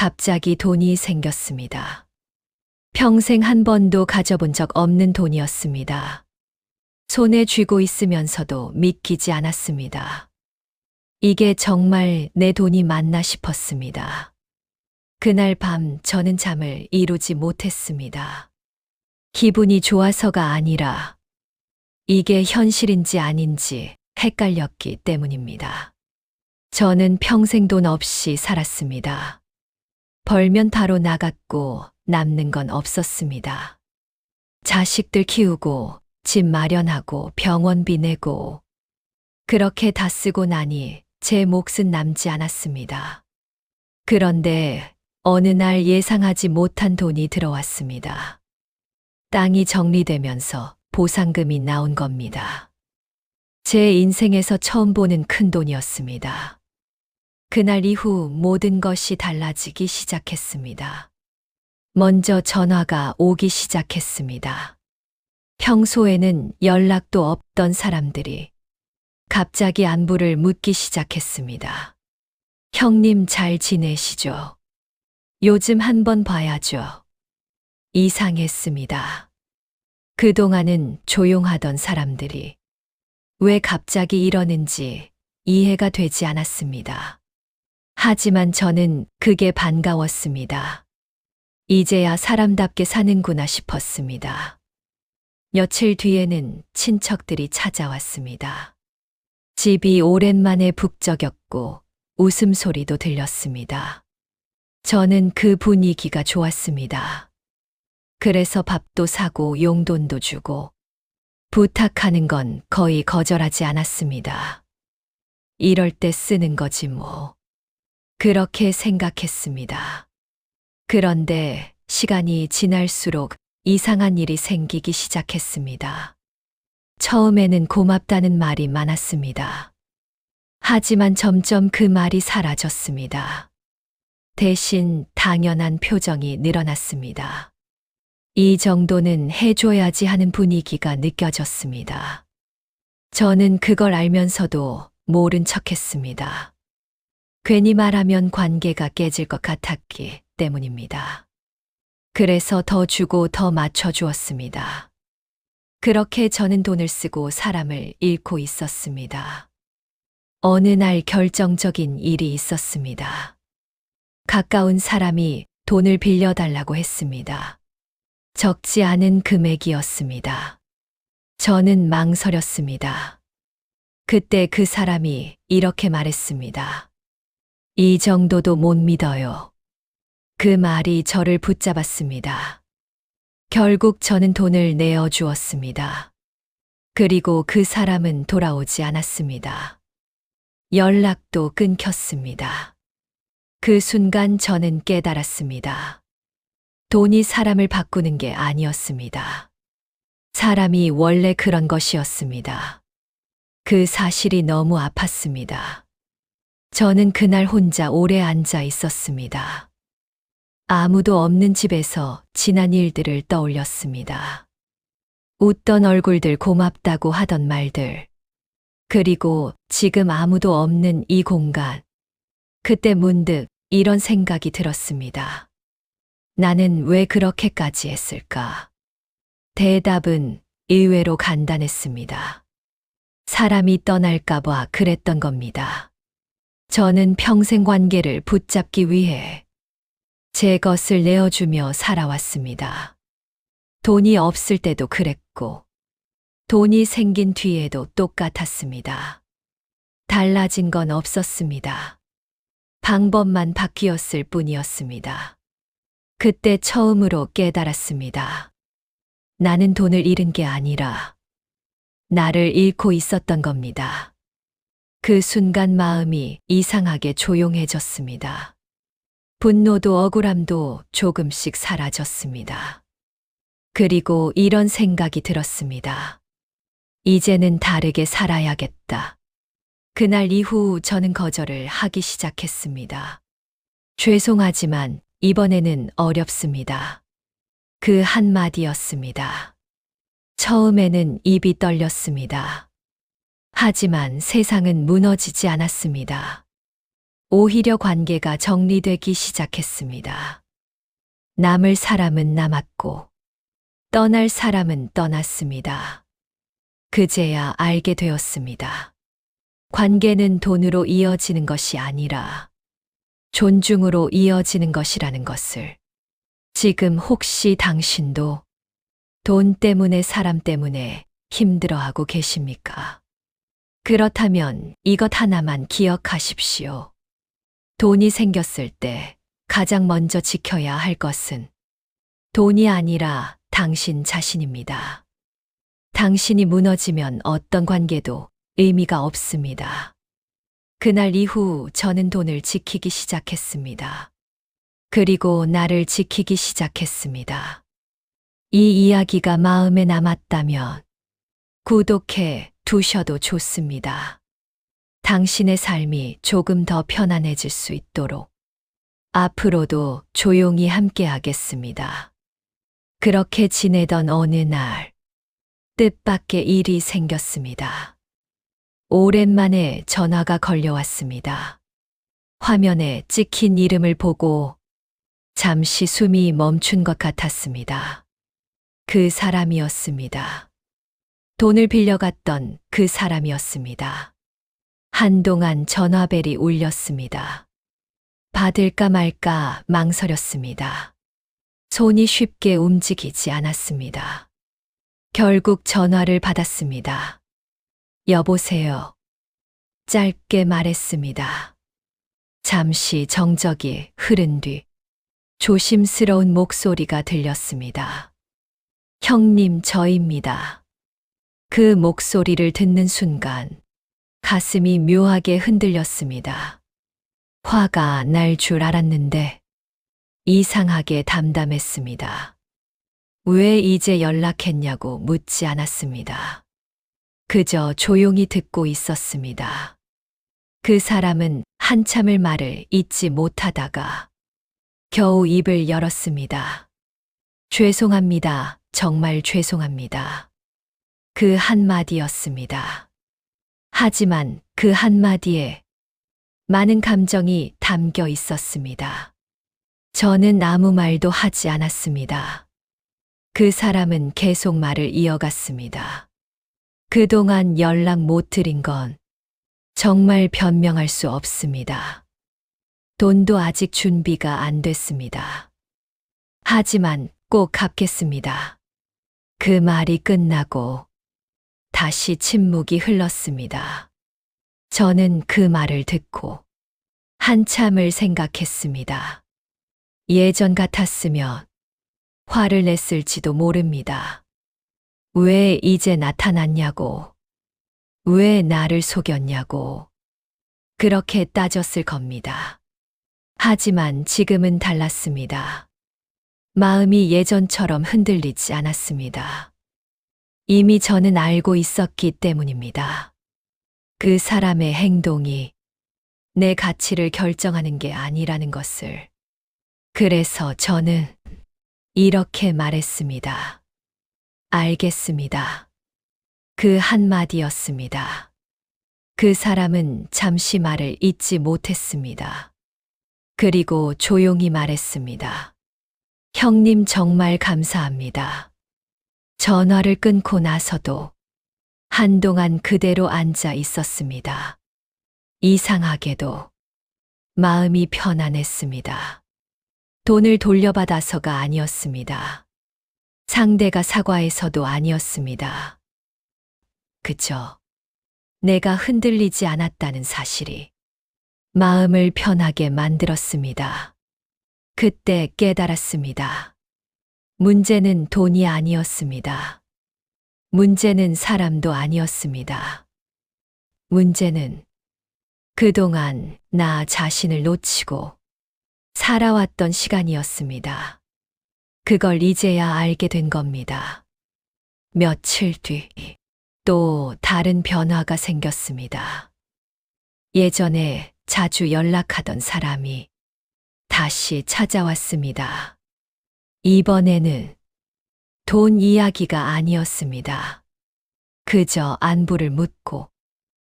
갑자기 돈이 생겼습니다. 평생 한 번도 가져본 적 없는 돈이었습니다. 손에 쥐고 있으면서도 믿기지 않았습니다. 이게 정말 내 돈이 맞나 싶었습니다. 그날 밤 저는 잠을 이루지 못했습니다. 기분이 좋아서가 아니라 이게 현실인지 아닌지 헷갈렸기 때문입니다. 저는 평생 돈 없이 살았습니다. 벌면 바로 나갔고 남는 건 없었습니다. 자식들 키우고 집 마련하고 병원비 내고 그렇게 다 쓰고 나니 제 몫은 남지 않았습니다. 그런데 어느 날 예상하지 못한 돈이 들어왔습니다. 땅이 정리되면서 보상금이 나온 겁니다. 제 인생에서 처음 보는 큰 돈이었습니다. 그날 이후 모든 것이 달라지기 시작했습니다. 먼저 전화가 오기 시작했습니다. 평소에는 연락도 없던 사람들이 갑자기 안부를 묻기 시작했습니다. 형님 잘 지내시죠? 요즘 한번 봐야죠. 이상했습니다. 그동안은 조용하던 사람들이 왜 갑자기 이러는지 이해가 되지 않았습니다. 하지만 저는 그게 반가웠습니다. 이제야 사람답게 사는구나 싶었습니다. 며칠 뒤에는 친척들이 찾아왔습니다. 집이 오랜만에 북적였고 웃음소리도 들렸습니다. 저는 그 분위기가 좋았습니다. 그래서 밥도 사고 용돈도 주고 부탁하는 건 거의 거절하지 않았습니다. 이럴 때 쓰는 거지 뭐. 그렇게 생각했습니다. 그런데 시간이 지날수록 이상한 일이 생기기 시작했습니다. 처음에는 고맙다는 말이 많았습니다. 하지만 점점 그 말이 사라졌습니다. 대신 당연한 표정이 늘어났습니다. 이 정도는 해줘야지 하는 분위기가 느껴졌습니다. 저는 그걸 알면서도 모른 척했습니다. 괜히 말하면 관계가 깨질 것 같았기 때문입니다. 그래서 더 주고 더 맞춰주었습니다. 그렇게 저는 돈을 쓰고 사람을 잃고 있었습니다. 어느 날 결정적인 일이 있었습니다. 가까운 사람이 돈을 빌려달라고 했습니다. 적지 않은 금액이었습니다. 저는 망설였습니다. 그때 그 사람이 이렇게 말했습니다. 이 정도도 못 믿어요. 그 말이 저를 붙잡았습니다. 결국 저는 돈을 내어주었습니다. 그리고 그 사람은 돌아오지 않았습니다. 연락도 끊겼습니다. 그 순간 저는 깨달았습니다. 돈이 사람을 바꾸는 게 아니었습니다. 사람이 원래 그런 것이었습니다. 그 사실이 너무 아팠습니다. 저는 그날 혼자 오래 앉아 있었습니다. 아무도 없는 집에서 지난 일들을 떠올렸습니다. 웃던 얼굴들, 고맙다고 하던 말들, 그리고 지금 아무도 없는 이 공간. 그때 문득 이런 생각이 들었습니다. 나는 왜 그렇게까지 했을까? 대답은 의외로 간단했습니다. 사람이 떠날까봐 그랬던 겁니다. 저는 평생 관계를 붙잡기 위해 제 것을 내어주며 살아왔습니다. 돈이 없을 때도 그랬고, 돈이 생긴 뒤에도 똑같았습니다. 달라진 건 없었습니다. 방법만 바뀌었을 뿐이었습니다. 그때 처음으로 깨달았습니다. 나는 돈을 잃은 게 아니라 나를 잃고 있었던 겁니다. 그 순간 마음이 이상하게 조용해졌습니다. 분노도 억울함도 조금씩 사라졌습니다. 그리고 이런 생각이 들었습니다. 이제는 다르게 살아야겠다. 그날 이후 저는 거절을 하기 시작했습니다. 죄송하지만 이번에는 어렵습니다. 그 한마디였습니다. 처음에는 입이 떨렸습니다. 하지만 세상은 무너지지 않았습니다. 오히려 관계가 정리되기 시작했습니다. 남을 사람은 남았고 떠날 사람은 떠났습니다. 그제야 알게 되었습니다. 관계는 돈으로 이어지는 것이 아니라 존중으로 이어지는 것이라는 것을. 지금 혹시 당신도 돈 때문에 사람 때문에 힘들어하고 계십니까? 그렇다면 이것 하나만 기억하십시오. 돈이 생겼을 때 가장 먼저 지켜야 할 것은 돈이 아니라 당신 자신입니다. 당신이 무너지면 어떤 관계도 의미가 없습니다. 그날 이후 저는 돈을 지키기 시작했습니다. 그리고 나를 지키기 시작했습니다. 이 이야기가 마음에 남았다면 구독해 두셔도 좋습니다. 당신의 삶이 조금 더 편안해질 수 있도록 앞으로도 조용히 함께 하겠습니다. 그렇게 지내던 어느 날 뜻밖의 일이 생겼습니다. 오랜만에 전화가 걸려왔습니다. 화면에 찍힌 이름을 보고 잠시 숨이 멈춘 것 같았습니다. 그 사람이었습니다. 돈을 빌려갔던 그 사람이었습니다. 한동안 전화벨이 울렸습니다. 받을까 말까 망설였습니다. 손이 쉽게 움직이지 않았습니다. 결국 전화를 받았습니다. 여보세요. 짧게 말했습니다. 잠시 정적이 흐른 뒤 조심스러운 목소리가 들렸습니다. 형님, 저입니다. 그 목소리를 듣는 순간 가슴이 묘하게 흔들렸습니다. 화가 날 줄 알았는데 이상하게 담담했습니다. 왜 이제 연락했냐고 묻지 않았습니다. 그저 조용히 듣고 있었습니다. 그 사람은 한참을 말을 잇지 못하다가 겨우 입을 열었습니다. 죄송합니다. 정말 죄송합니다. 그 한마디였습니다. 하지만 그 한마디에 많은 감정이 담겨 있었습니다. 저는 아무 말도 하지 않았습니다. 그 사람은 계속 말을 이어갔습니다. 그동안 연락 못 드린 건 정말 변명할 수 없습니다. 돈도 아직 준비가 안 됐습니다. 하지만 꼭 갚겠습니다. 그 말이 끝나고 다시 침묵이 흘렀습니다. 저는 그 말을 듣고 한참을 생각했습니다. 예전 같았으면 화를 냈을지도 모릅니다. 왜 이제 나타났냐고, 왜 나를 속였냐고, 그렇게 따졌을 겁니다. 하지만 지금은 달랐습니다. 마음이 예전처럼 흔들리지 않았습니다. 이미 저는 알고 있었기 때문입니다. 그 사람의 행동이 내 가치를 결정하는 게 아니라는 것을. 그래서 저는 이렇게 말했습니다. 알겠습니다. 그 한마디였습니다. 그 사람은 잠시 말을 잇지 못했습니다. 그리고 조용히 말했습니다. 형님, 정말 감사합니다. 전화를 끊고 나서도 한동안 그대로 앉아 있었습니다. 이상하게도 마음이 편안했습니다. 돈을 돌려받아서가 아니었습니다. 상대가 사과해서도 아니었습니다. 그저 내가 흔들리지 않았다는 사실이 마음을 편하게 만들었습니다. 그때 깨달았습니다. 문제는 돈이 아니었습니다. 문제는 사람도 아니었습니다. 문제는 그동안 나 자신을 놓치고 살아왔던 시간이었습니다. 그걸 이제야 알게 된 겁니다. 며칠 뒤 또 다른 변화가 생겼습니다. 예전에 자주 연락하던 사람이 다시 찾아왔습니다. 이번에는 돈 이야기가 아니었습니다. 그저 안부를 묻고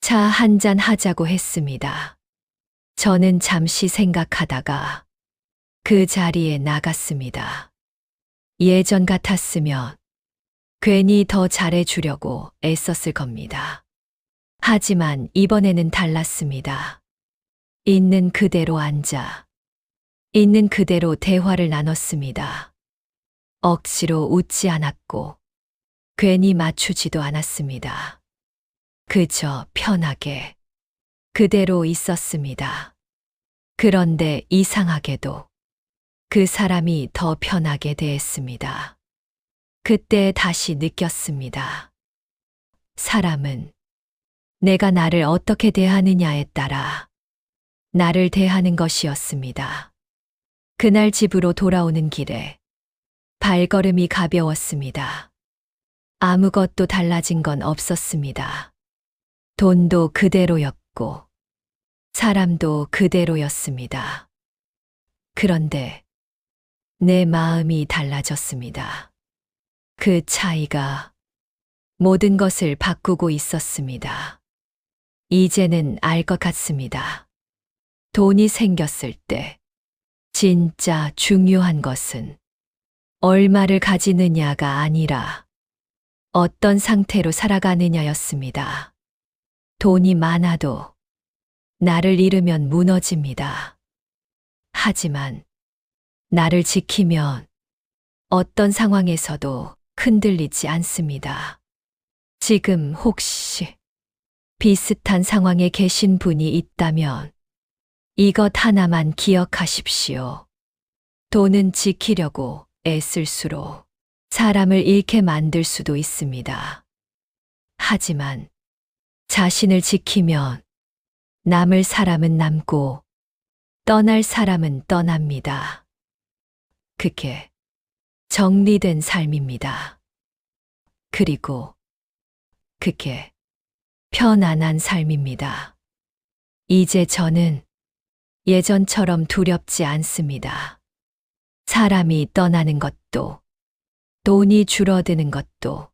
차 한잔 하자고 했습니다. 저는 잠시 생각하다가 그 자리에 나갔습니다. 예전 같았으면 괜히 더 잘해주려고 애썼을 겁니다. 하지만 이번에는 달랐습니다. 있는 그대로 앉아, 있는 그대로 대화를 나눴습니다. 억지로 웃지 않았고, 괜히 맞추지도 않았습니다. 그저 편하게 그대로 있었습니다. 그런데 이상하게도 그 사람이 더 편하게 대했습니다. 그때 다시 느꼈습니다. 사람은 내가 나를 어떻게 대하느냐에 따라 나를 대하는 것이었습니다. 그날 집으로 돌아오는 길에 발걸음이 가벼웠습니다. 아무것도 달라진 건 없었습니다. 돈도 그대로였고, 사람도 그대로였습니다. 그런데 내 마음이 달라졌습니다. 그 차이가 모든 것을 바꾸고 있었습니다. 이제는 알 것 같습니다. 돈이 생겼을 때 진짜 중요한 것은 얼마를 가지느냐가 아니라 어떤 상태로 살아가느냐였습니다. 돈이 많아도 나를 잃으면 무너집니다. 하지만 나를 지키면 어떤 상황에서도 흔들리지 않습니다. 지금 혹시 비슷한 상황에 계신 분이 있다면 이것 하나만 기억하십시오. 돈은 지키려고 애쓸수록 사람을 잃게 만들 수도 있습니다. 하지만 자신을 지키면 남을 사람은 남고 떠날 사람은 떠납니다. 그게 정리된 삶입니다. 그리고 그게 편안한 삶입니다. 이제 저는 예전처럼 두렵지 않습니다. 사람이 떠나는 것도, 돈이 줄어드는 것도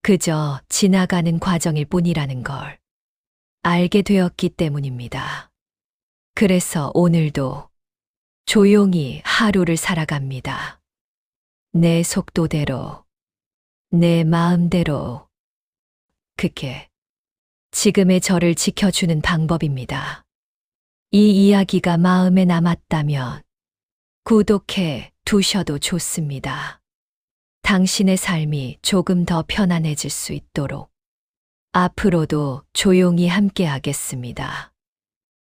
그저 지나가는 과정일 뿐이라는 걸 알게 되었기 때문입니다. 그래서 오늘도 조용히 하루를 살아갑니다. 내 속도대로, 내 마음대로. 그게 지금의 저를 지켜주는 방법입니다. 이 이야기가 마음에 남았다면 구독해 두셔도 좋습니다. 당신의 삶이 조금 더 편안해질 수 있도록 앞으로도 조용히 함께 하겠습니다.